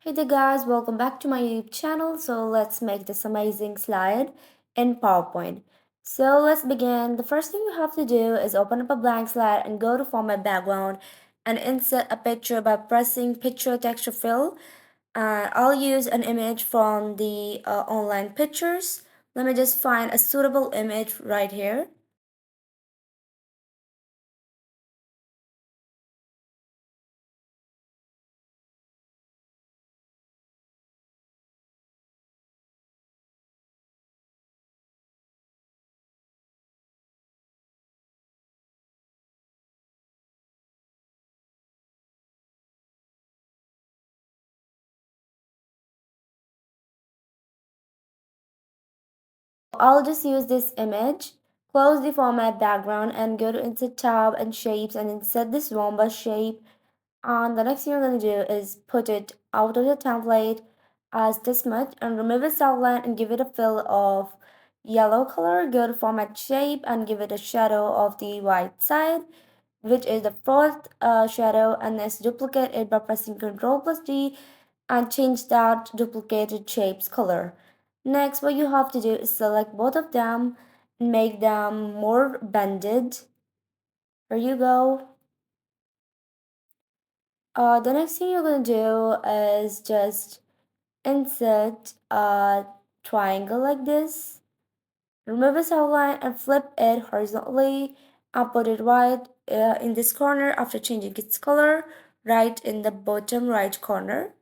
Hey there guys, welcome back to my YouTube channel. So let's make this amazing slide in PowerPoint. So let's begin. The first thing you have to do is open up a blank slide and go to format background and insert a picture by pressing picture texture fill. I'll use an image from the online pictures. Let me just find a suitable image right here. I'll just use this image, close the format background and go to insert tab and shapes and insert this rhombus shape. And the next thing you're going to do is put it out of the template as this much and remove its outline and give it a fill of yellow color. Go to format shape and give it a shadow of the right side, which is the fourth shadow, and let's duplicate it by pressing Ctrl plus D and change that duplicated shape's color. Next, what you have to do is select both of them and make them more bended. Here you go. The next thing you're going to do is just insert a triangle like this. Remove its outline and flip it horizontally and put it right in this corner after changing its color, right in the bottom right corner.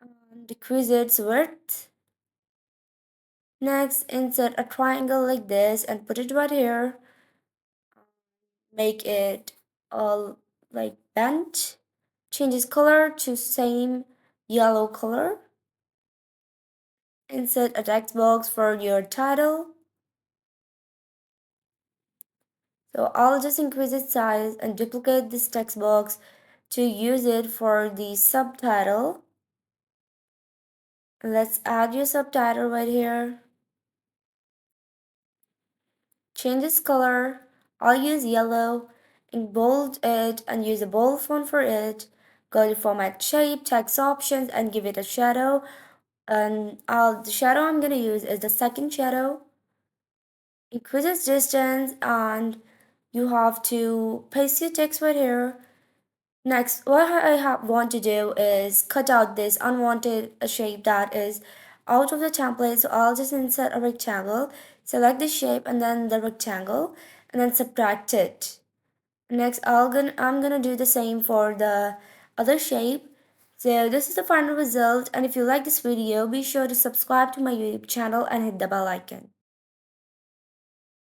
And decrease its width. Next, insert a triangle like this and put it right here. Make it all like bent. Change its color to same yellow color. Insert a text box for your title. So I'll just increase its size and duplicate this text box to use it for the subtitle. Let's add your subtitle right here. Change its color. I'll use yellow and bold it and use a bold font for it. Go to format shape, text options and give it a shadow. And the shadow I'm gonna use is the second shadow. Increase its distance and you have to paste your text right here. Next, what want to do is cut out this unwanted shape that is out of the template. So I'll just insert a rectangle, select the shape and then the rectangle, and then subtract it. Next, I'm gonna do the same for the other shape. So this is the final result, and if you like this video, be sure to subscribe to my YouTube channel and hit the bell icon.